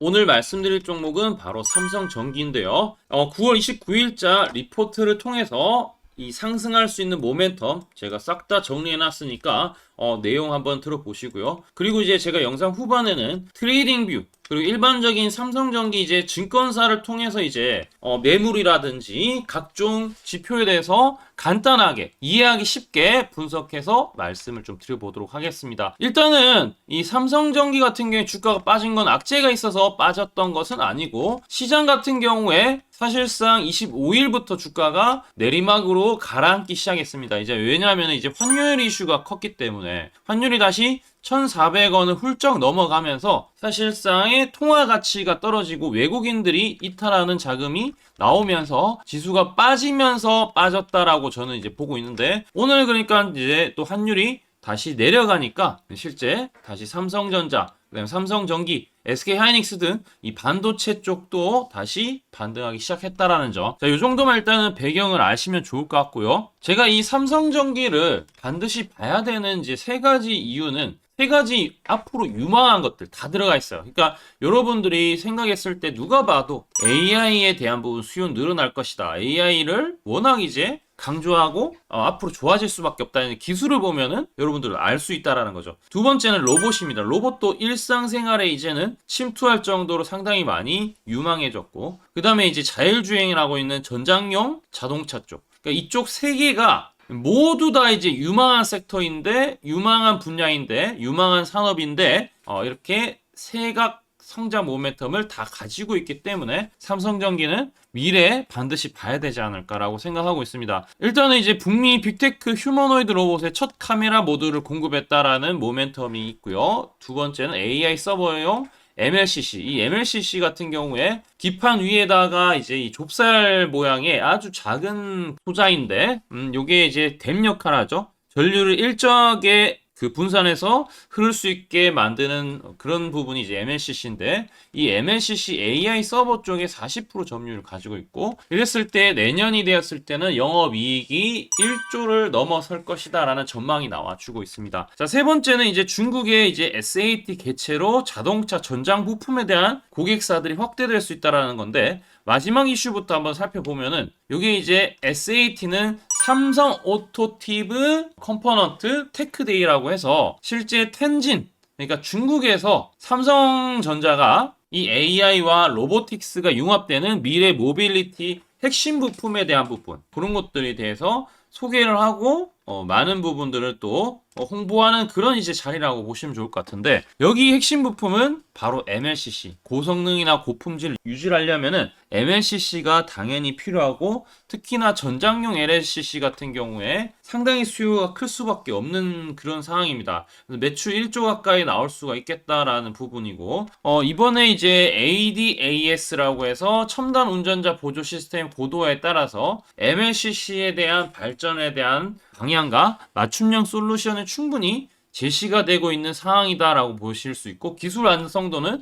오늘 말씀드릴 종목은 바로 삼성전기인데요. 9월 29일자 리포트를 통해서 이 상승할 수 있는 모멘텀 제가 싹 다 정리해 놨으니까 내용 한번 들어보시고요. 그리고 이제 제가 영상 후반에는 트레이딩 뷰 그리고 일반적인 삼성전기 이제 증권사를 통해서 이제 매물이라든지 각종 지표에 대해서 간단하게 이해하기 쉽게 분석해서 말씀을 좀 드려보도록 하겠습니다. 일단은 이 삼성전기 같은 경우에 주가가 빠진 건 악재가 있어서 빠졌던 것은 아니고, 시장 같은 경우에 사실상 25일부터 주가가 내리막으로 가라앉기 시작했습니다. 이제 왜냐하면 이제 환율 이슈가 컸기 때문에 환율이 다시 1,400원을 훌쩍 넘어가면서 사실상의 통화 가치가 떨어지고 외국인들이 이탈하는 자금이 나오면서 지수가 빠지면서 빠졌다라고 저는 이제 보고 있는데, 오늘 그러니까 이제 또 환율이 다시 내려가니까 실제 다시 삼성전자, 그다음에 삼성전기, SK하이닉스 등 이 반도체 쪽도 다시 반등하기 시작했다라는 점. 자, 이 정도만 일단은 배경을 아시면 좋을 것 같고요. 제가 이 삼성전기를 반드시 봐야 되는 이제 세 가지 이유는, 세 가지 앞으로 유망한 것들 다 들어가 있어요. 그러니까 여러분들이 생각했을 때 누가 봐도 AI에 대한 부분 수요 늘어날 것이다, AI를 워낙 이제 강조하고 앞으로 좋아질 수밖에 없다는 기술을 보면은 여러분들 알 수 있다라는 거죠. 두 번째는 로봇입니다. 로봇도 일상생활에 이제는 침투할 정도로 상당히 많이 유망해졌고, 그 다음에 이제 자율주행이라고 있는 전장용 자동차 쪽, 그러니까 이쪽 세 개가 모두 다 이제 유망한 섹터인데, 유망한 분야인데, 유망한 산업인데 이렇게 세각 성장 모멘텀을 다 가지고 있기 때문에 삼성전기는 미래에 반드시 봐야 되지 않을까라고 생각하고 있습니다. 일단은 이제 북미 빅테크 휴머노이드 로봇의 첫 카메라 모듈을 공급했다라는 모멘텀이 있고요. 두 번째는 AI 서버용 MLCC. 이 MLCC 같은 경우에 기판 위에다가 이제 이 좁쌀 모양의 아주 작은 소자인데, 요게 이제 댐 역할을 하죠. 전류를 일정하게 그 분산해서 흐를 수 있게 만드는 그런 부분이 이제 MLCC인데, 이 MLCC AI 서버 쪽에 40% 점유율을 가지고 있고, 이랬을 때 내년이 되었을 때는 영업이익이 1조를 넘어설 것이다 라는 전망이 나와주고 있습니다. 자, 세 번째는 이제 중국의 이제 SAT 개최로 자동차 전장 부품에 대한 고객사들이 확대될 수 있다라는 건데, 마지막 이슈부터 한번 살펴보면은, 이게 이제 SAT는 삼성 오토티브 컴포넌트 테크데이라고 해서 실제 텐진, 그러니까 중국에서 삼성전자가 이 AI와 로보틱스가 융합되는 미래 모빌리티 핵심 부품에 대한 부분, 그런 것들에 대해서 소개를 하고 많은 부분들을 또 홍보하는 그런 이제 자리라고 보시면 좋을 것 같은데, 여기 핵심 부품은 바로 MLCC, 고성능이나 고품질 유지를 하려면은 MLCC가 당연히 필요하고, 특히나 전장용 LLCC 같은 경우에 상당히 수요가 클 수밖에 없는 그런 상황입니다. 매출 1조 가까이 나올 수가 있겠다라는 부분이고, 이번에 이제 ADAS라고 해서 첨단 운전자 보조 시스템 고도화에 따라서 MLCC에 대한 발전에 대한 방향과 맞춤형 솔루션을 충분히 제시가 되고 있는 상황이다라고 보실 수 있고, 기술 완성도는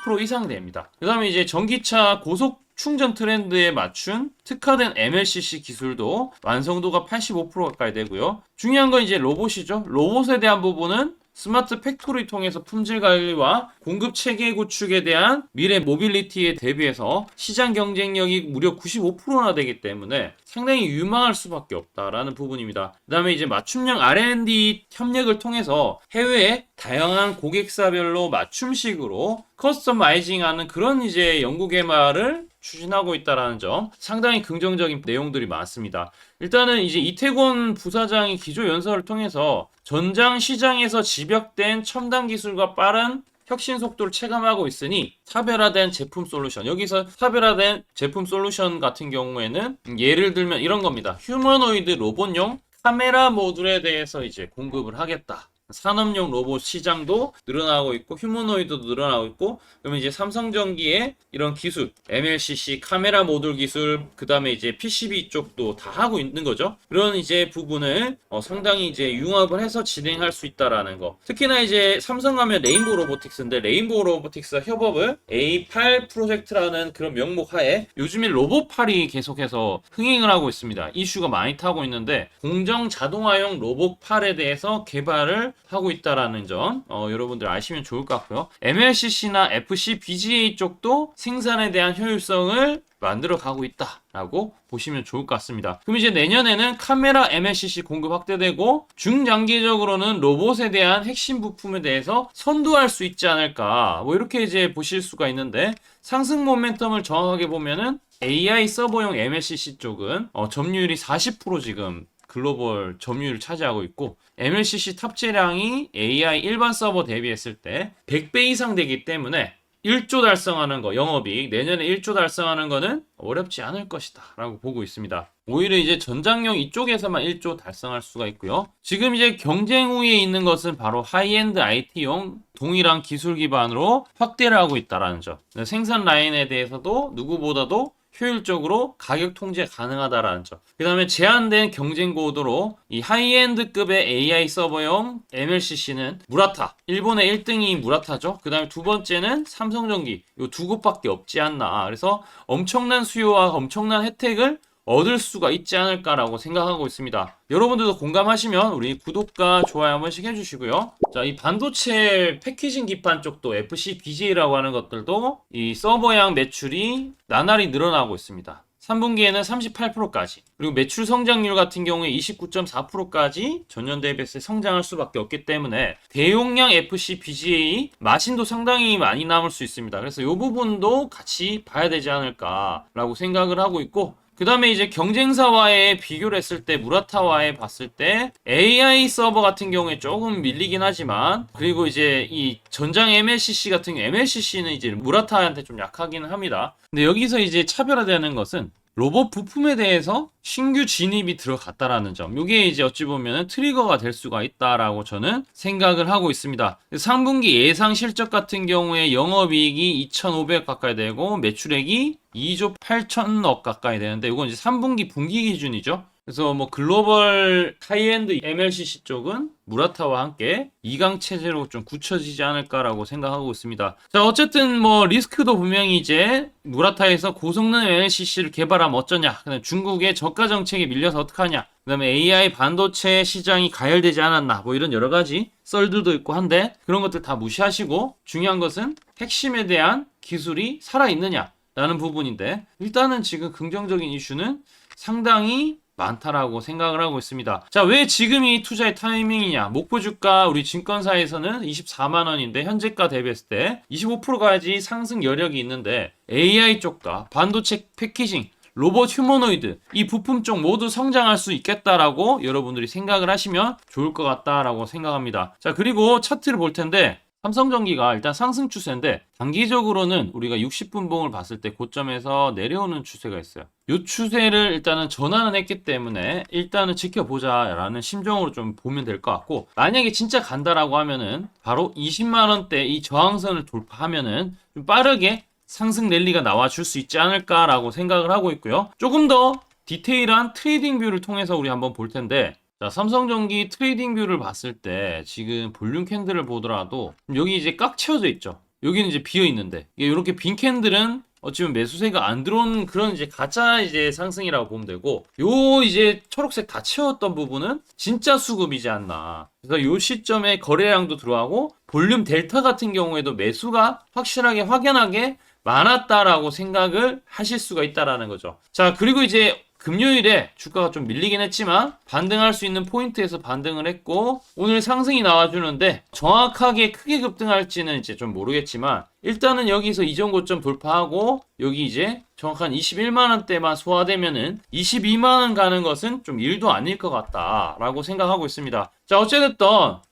90% 이상 됩니다. 그 다음에 이제 전기차 고속 충전 트렌드에 맞춘 특화된 MLCC 기술도 완성도가 85% 가까이 되고요. 중요한 건 이제 로봇이죠. 로봇에 대한 부분은 스마트 팩토리 통해서 품질 관리와 공급 체계 구축에 대한 미래 모빌리티에 대비해서 시장 경쟁력이 무려 95%나 되기 때문에 상당히 유망할 수밖에 없다라는 부분입니다. 그 다음에 이제 맞춤형 R&D 협력을 통해서 해외에 다양한 고객사별로 맞춤식으로 커스터마이징하는 그런 이제 연구 개발을 추진하고 있다라는 점, 상당히 긍정적인 내용들이 많습니다. 일단은 이제 이태곤 부사장이 기조 연설을 통해서 전장 시장에서 집약된 첨단 기술과 빠른 혁신 속도를 체감하고 있으니 차별화된 제품 솔루션, 여기서 차별화된 제품 솔루션 같은 경우에는 예를 들면 이런 겁니다. 휴머노이드 로봇용 카메라 모듈에 대해서 이제 공급을 하겠다. 산업용 로봇 시장도 늘어나고 있고, 휴머노이드도 늘어나고 있고, 그러면 이제 삼성전기의 이런 기술, MLCC 카메라 모듈 기술, 그 다음에 이제 PCB 쪽도 다 하고 있는 거죠. 그런 이제 부분을 상당히 이제 융합을 해서 진행할 수 있다라는 거. 특히나 이제 삼성 가면 레인보우 로보틱스인데, 레인보우 로보틱스와 협업을 A8 프로젝트라는 그런 명목 하에 요즘에 로봇팔이 계속해서 흥행을 하고 있습니다. 이슈가 많이 타고 있는데, 공정 자동화용 로봇팔에 대해서 개발을 하고 있다라는 점 여러분들 아시면 좋을 것 같고요. MLCC나 FC, BGA 쪽도 생산에 대한 효율성을 만들어 가고 있다라고 보시면 좋을 것 같습니다. 그럼 이제 내년에는 카메라 MLCC 공급 확대되고 중장기적으로는 로봇에 대한 핵심 부품에 대해서 선도할 수 있지 않을까, 뭐 이렇게 이제 보실 수가 있는데, 상승 모멘텀을 정확하게 보면은 AI 서버용 MLCC 쪽은 점유율이 40% 지금 글로벌 점유율을 차지하고 있고, MLCC 탑재량이 AI 일반 서버 대비했을 때 100배 이상 되기 때문에 1조 달성하는 거, 영업이익 내년에 1조 달성하는 거는 어렵지 않을 것이다 라고 보고 있습니다. 오히려 이제 전장용 이쪽에서만 1조 달성할 수가 있고요. 지금 이제 경쟁 우위에 있는 것은 바로 하이엔드 IT용 동일한 기술 기반으로 확대를 하고 있다는 점. 생산 라인에 대해서도 누구보다도 효율적으로 가격 통제 가능하다라는 점. 그 다음에 제한된 경쟁 고도로 이 하이엔드급의 AI 서버용 MLCC는 무라타, 일본의 1등이 무라타죠. 그 다음에 두 번째는 삼성전기, 이 두 곳밖에 없지 않나. 그래서 엄청난 수요와 엄청난 혜택을 얻을 수가 있지 않을까라고 생각하고 있습니다. 여러분들도 공감하시면 우리 구독과 좋아요 한 번씩 해주시고요. 자, 이 반도체 패키징 기판 쪽도 FC, BGA라고 하는 것들도 이 서버양 매출이 나날이 늘어나고 있습니다. 3분기에는 38%까지, 그리고 매출 성장률 같은 경우에 29.4%까지 전년 대비해서 성장할 수밖에 없기 때문에 대용량 FC, BGA 마진도 상당히 많이 남을 수 있습니다. 그래서 이 부분도 같이 봐야 되지 않을까라고 생각을 하고 있고, 그 다음에 이제 경쟁사와의 비교를 했을 때, 무라타와의 봤을 때 AI 서버 같은 경우에 조금 밀리긴 하지만, 그리고 이제 이 전장 MLCC 같은 경우, MLCC는 이제 무라타한테 좀 약하긴 합니다. 근데 여기서 이제 차별화되는 것은 로봇 부품에 대해서 신규 진입이 들어갔다라는 점. 이게 이제 어찌 보면 트리거가 될 수가 있다라고 저는 생각을 하고 있습니다. 3분기 예상 실적 같은 경우에 영업이익이 2,500 가까이 되고 매출액이 2조 8천억 가까이 되는데, 이건 이제 3분기 분기 기준이죠. 그래서 뭐 글로벌 하이엔드 MLCC 쪽은 무라타와 함께 2강 체제로 좀 굳혀지지 않을까라고 생각하고 있습니다. 자, 어쨌든 뭐 리스크도 분명히 이제 무라타에서 고성능 MLCC를 개발하면 어쩌냐, 그다음에 중국의 저가 정책에 밀려서 어떡하냐, 그다음에 AI 반도체 시장이 가열되지 않았나, 뭐 이런 여러 가지 썰들도 있고 한데, 그런 것들 다 무시하시고 중요한 것은 핵심에 대한 기술이 살아있느냐 라는 부분인데, 일단은 지금 긍정적인 이슈는 상당히 많다라고 생각을 하고 있습니다. 자, 왜 지금이 투자의 타이밍이냐? 목표 주가 우리 증권사에서는 24만원인데 현재가 대비했을 때 25%까지 상승 여력이 있는데, AI 쪽과 반도체 패키징, 로봇 휴머노이드 이 부품 쪽 모두 성장할 수 있겠다라고 여러분들이 생각을 하시면 좋을 것 같다라고 생각합니다. 자, 그리고 차트를 볼 텐데, 삼성전기가 일단 상승 추세인데 단기적으로는 우리가 60분봉을 봤을 때 고점에서 내려오는 추세가 있어요. 이 추세를 일단은 전환을 했기 때문에 일단은 지켜보자 라는 심정으로 좀 보면 될 것 같고, 만약에 진짜 간다라고 하면은 바로 20만원대 이 저항선을 돌파하면은 좀 빠르게 상승 랠리가 나와줄 수 있지 않을까라고 생각을 하고 있고요. 조금 더 디테일한 트레이딩 뷰를 통해서 우리 한번 볼 텐데, 자, 삼성전기 트레이딩 뷰를 봤을 때 지금 볼륨 캔들을 보더라도 여기 이제 꽉 채워져 있죠. 여기는 이제 비어 있는데, 이렇게 빈 캔들은 어찌보면 매수세가 안 들어온 그런 이제 가짜 이제 상승이라고 보면 되고, 요 이제 초록색 다 채웠던 부분은 진짜 수급이지 않나. 그래서 요 시점에 거래량도 들어가고 볼륨 델타 같은 경우에도 매수가 확실하게 확연하게 많았다라고 생각을 하실 수가 있다라는 거죠. 자, 그리고 이제 금요일에 주가가 좀 밀리긴 했지만 반등할 수 있는 포인트에서 반등을 했고, 오늘 상승이 나와주는데 정확하게 크게 급등할지는 이제 좀 모르겠지만, 일단은 여기서 이전 고점 돌파하고 여기 이제 정확한 21만원대만 소화되면은 22만원 가는 것은 좀 일도 아닐 것 같다라고 생각하고 있습니다. 자, 어쨌든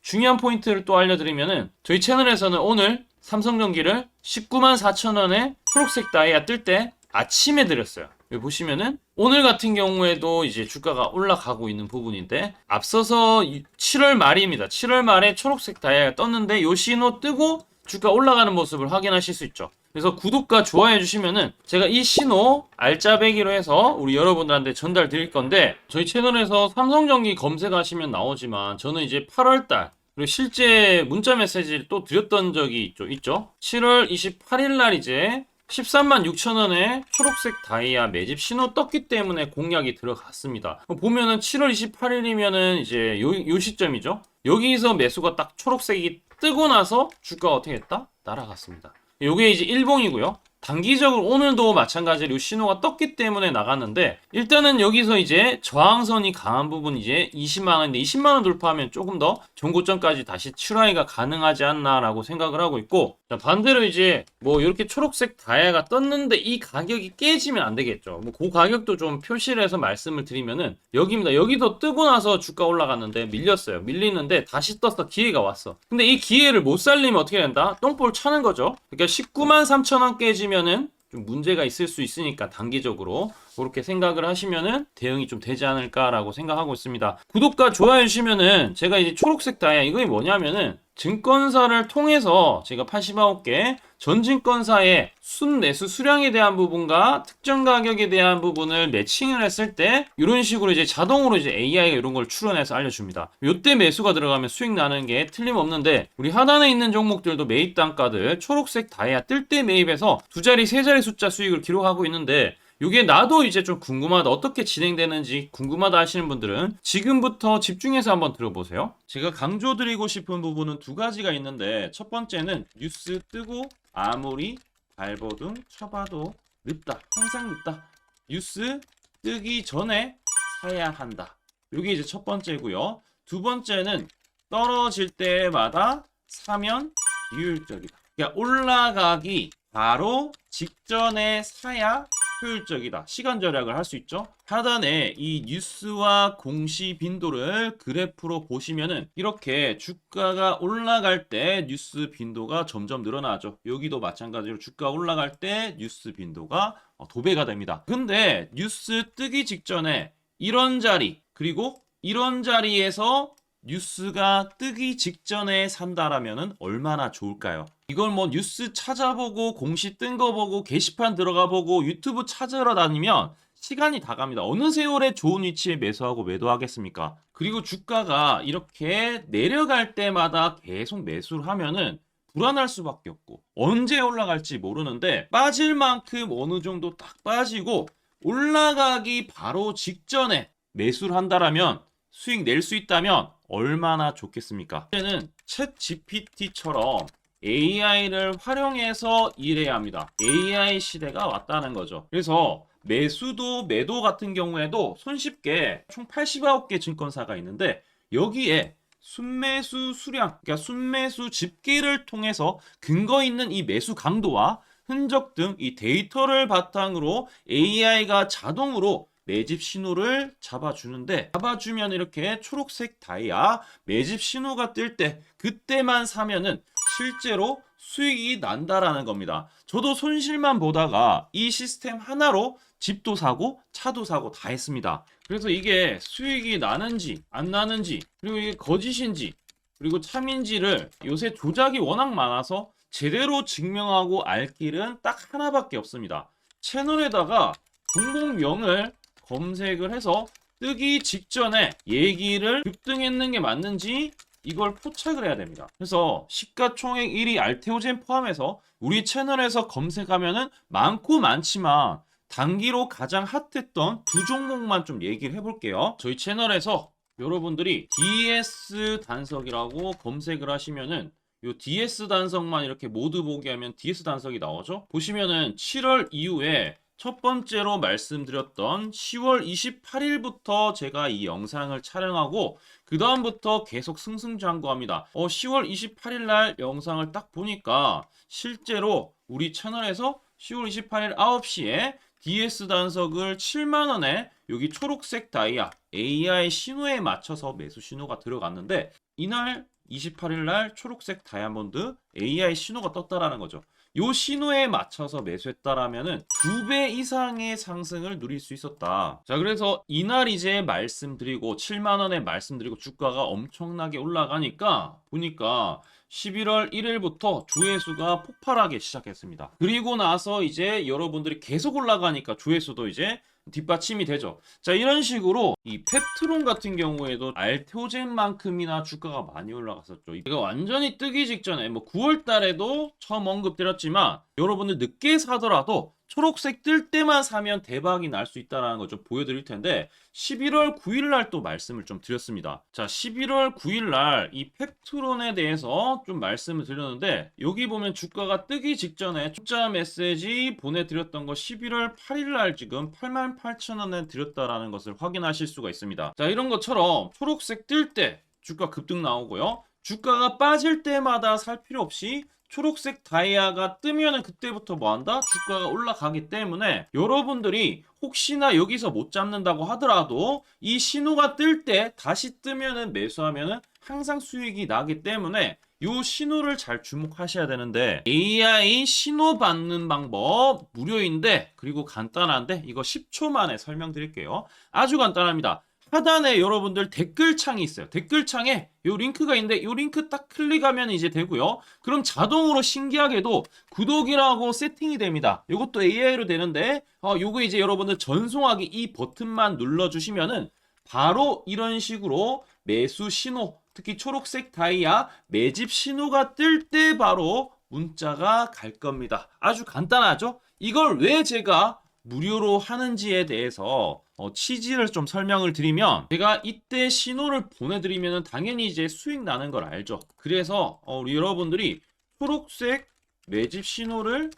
중요한 포인트를 또 알려드리면은, 저희 채널에서는 오늘 삼성전기를 19만 4천원에 초록색 다이아 뜰 때 아침에 드렸어요. 여기 보시면은 오늘 같은 경우에도 이제 주가가 올라가고 있는 부분인데, 앞서서 7월 말입니다. 7월 말에 초록색 다이아가 떴는데 요 신호 뜨고 주가 올라가는 모습을 확인하실 수 있죠. 그래서 구독과 좋아요 해주시면은 제가 이 신호 알짜배기로 해서 우리 여러분들한테 전달 드릴 건데, 저희 채널에서 삼성전기 검색하시면 나오지만 저는 이제 8월달 그리고 실제 문자 메시지를 또 드렸던 적이 있죠. 7월 28일 날 이제 13만 6천 원에 초록색 다이아 매집 신호 떴기 때문에 공략이 들어갔습니다. 보면은 7월 28일이면은 이제 요 시점이죠. 여기서 매수가 딱 초록색이 뜨고 나서 주가가 어떻게 했다? 날아갔습니다. 요게 이제 일봉이고요. 단기적으로 오늘도 마찬가지로 신호가 떴기 때문에 나갔는데, 일단은 여기서 이제 저항선이 강한 부분 이제 20만원인데 20만원 돌파하면 조금 더 전고점까지 다시 출하이가 가능하지 않나라고 생각을 하고 있고, 자, 반대로 이제 뭐 이렇게 초록색 다이아가 떴는데 이 가격이 깨지면 안 되겠죠. 뭐 그 가격도 좀 표시를 해서 말씀을 드리면은 여기입니다. 여기도 뜨고 나서 주가 올라갔는데 밀렸어요. 밀리는데 다시 떴어. 기회가 왔어. 근데 이 기회를 못 살리면 어떻게 된다? 똥볼 차는 거죠. 그러니까 19만 3천 원 깨지면은 좀 문제가 있을 수 있으니까 단기적으로 그렇게 생각을 하시면은 대응이 좀 되지 않을까라고 생각하고 있습니다. 구독과 좋아요 주시면은 제가 이제 초록색 다이아 이거 뭐냐면은 증권사를 통해서 제가 89개 전 증권사의 순매수 수량에 대한 부분과 특정 가격에 대한 부분을 매칭을 했을 때 이런 식으로 이제 자동으로 이제 AI가 이런 걸 추론해서 알려줍니다. 요때 매수가 들어가면 수익 나는 게 틀림없는데, 우리 하단에 있는 종목들도 매입 단가들 초록색 다이아 뜰 때 매입해서 두 자리 세 자리 숫자 수익을 기록하고 있는데, 이게 나도 이제 좀 궁금하다, 어떻게 진행되는지 궁금하다 하시는 분들은 지금부터 집중해서 한번 들어보세요. 제가 강조드리고 싶은 부분은 두 가지가 있는데, 첫 번째는 뉴스 뜨고 아무리 발버둥 쳐봐도 늦다, 항상 늦다, 뉴스 뜨기 전에 사야 한다. 이게 이제 첫 번째고요. 두 번째는 떨어질 때마다 사면 비효율적이다. 그러니까 올라가기 바로 직전에 사야 효율적이다. 시간 절약을 할 수 있죠. 하단에 이 뉴스와 공시 빈도를 그래프로 보시면은 이렇게 주가가 올라갈 때 뉴스 빈도가 점점 늘어나죠. 여기도 마찬가지로 주가 올라갈 때 뉴스 빈도가 도배가 됩니다. 근데 뉴스 뜨기 직전에 이런 자리, 그리고 이런 자리에서 뉴스가 뜨기 직전에 산다라면은 얼마나 좋을까요? 이걸 뭐 뉴스 찾아보고 공시 뜬 거 보고 게시판 들어가 보고 유튜브 찾으러 다니면 시간이 다 갑니다. 어느 세월에 좋은 위치에 매수하고 매도하겠습니까? 그리고 주가가 이렇게 내려갈 때마다 계속 매수를 하면은 불안할 수밖에 없고, 언제 올라갈지 모르는데 빠질 만큼 어느 정도 딱 빠지고 올라가기 바로 직전에 매수를 한다라면, 수익 낼 수 있다면 얼마나 좋겠습니까? 이제는 챗 GPT처럼 AI를 활용해서 일해야 합니다. AI 시대가 왔다는 거죠. 그래서 매수도 매도 같은 경우에도 손쉽게 총 89개 증권사가 있는데, 여기에 순매수 수량, 그러니까 순매수 집계를 통해서 근거 있는 이 매수 강도와 흔적 등 이 데이터를 바탕으로 AI가 자동으로 매집 신호를 잡아주는데, 잡아주면 이렇게 초록색 다이아 매집 신호가 뜰 때 그때만 사면은 실제로 수익이 난다라는 겁니다. 저도 손실만 보다가 이 시스템 하나로 집도 사고 차도 사고 다 했습니다. 그래서 이게 수익이 나는지 안 나는지, 그리고 이게 거짓인지 그리고 참인지를 요새 조작이 워낙 많아서 제대로 증명하고 알 길은 딱 하나밖에 없습니다. 채널에다가 종목명을 검색을 해서 뜨기 직전에 얘기를 급등했는 게 맞는지 이걸 포착을 해야 됩니다. 그래서 시가총액 1위 알테오젠 포함해서 우리 채널에서 검색하면은 많고 많지만 단기로 가장 핫했던 두 종목만 좀 얘기를 해볼게요. 저희 채널에서 여러분들이 DS 단석이라고 검색을 하시면은 요 DS 단석만 이렇게 모두 보게 하면 DS 단석이 나오죠. 보시면은 7월 이후에 첫 번째로 말씀드렸던 10월 28일부터 제가 이 영상을 촬영하고 그 다음부터 계속 승승장구합니다. 10월 28일 날 영상을 딱 보니까 실제로 우리 채널에서 10월 28일 9시에 DS 단석을 7만원에 여기 초록색 다이아 AI 신호에 맞춰서 매수 신호가 들어갔는데, 이날 28일 날 초록색 다이아몬드 AI 신호가 떴다라는 거죠. 요 신호에 맞춰서 매수했다라면은 2배 이상의 상승을 누릴 수 있었다. 자, 그래서 이날 이제 말씀드리고 7만원에 말씀드리고 주가가 엄청나게 올라가니까 보니까 11월 1일부터 조회수가 폭발하기 시작했습니다. 그리고 나서 이제 여러분들이 계속 올라가니까 조회수도 이제 뒷받침이 되죠. 자, 이런 식으로 이 펩트론 같은 경우에도 알테오젠만큼이나 주가가 많이 올라갔었죠. 이거 완전히 뜨기 직전에 뭐 9월 달에도 처음 언급드렸지만 여러분들 늦게 사더라도 초록색 뜰 때만 사면 대박이 날 수 있다는 걸 좀 보여드릴 텐데 11월 9일 날 또 말씀을 좀 드렸습니다. 자, 11월 9일 날 이 펩트론에 대해서 좀 말씀을 드렸는데 여기 보면 주가가 뜨기 직전에 투자 메시지 보내드렸던 거 11월 8일 날 지금 88,000원에 드렸다라는 것을 확인하실 수가 있습니다. 자, 이런 것처럼 초록색 뜰 때 주가 급등 나오고요. 주가가 빠질 때마다 살 필요 없이 초록색 다이아가 뜨면은 그때부터 뭐 한다? 주가가 올라가기 때문에 여러분들이 혹시나 여기서 못 잡는다고 하더라도 이 신호가 뜰 때 다시 뜨면은 매수하면은 항상 수익이 나기 때문에 요 신호를 잘 주목하셔야 되는데 AI 신호 받는 방법 무료인데 그리고 간단한데 이거 10초 만에 설명드릴게요. 아주 간단합니다. 하단에 여러분들 댓글창이 있어요. 댓글창에 요 링크가 있는데 요 링크 딱 클릭하면 이제 되고요. 그럼 자동으로 신기하게도 구독이라고 세팅이 됩니다. 요것도 AI로 되는데 요거 이제 여러분들 전송하기 이 버튼만 눌러주시면은 바로 이런 식으로 매수 신호, 특히 초록색 다이아 매집 신호가 뜰 때 바로 문자가 갈 겁니다. 아주 간단하죠? 이걸 왜 제가 무료로 하는지에 대해서 취지를 좀 설명을 드리면 제가 이때 신호를 보내드리면 당연히 이제 수익 나는 걸 알죠. 그래서 우리 여러분들이 초록색 매집 신호를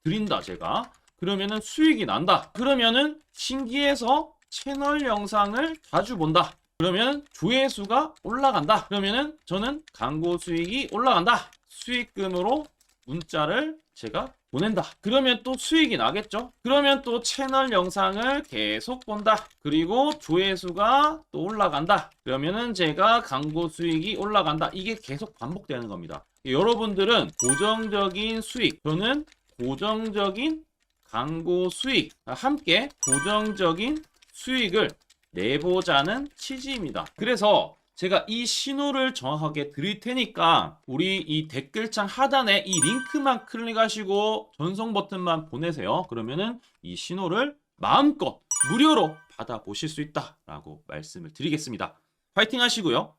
드린다 제가. 그러면은 수익이 난다. 그러면은 신기해서 채널 영상을 자주 본다. 그러면 조회수가 올라간다. 그러면은 저는 광고 수익이 올라간다. 수익금으로 문자를 제가 보낸다. 그러면 또 수익이 나겠죠? 그러면 또 채널 영상을 계속 본다. 그리고 조회수가 또 올라간다. 그러면은 제가 광고 수익이 올라간다. 이게 계속 반복되는 겁니다. 여러분들은 고정적인 수익, 저는 고정적인 광고 수익, 함께 고정적인 수익을 내보자는 취지입니다. 그래서 제가 이 신호를 정확하게 드릴 테니까 우리 이 댓글창 하단에 이 링크만 클릭하시고 전송 버튼만 보내세요. 그러면은 이 신호를 마음껏 무료로 받아보실 수 있다라고 말씀을 드리겠습니다. 파이팅 하시고요.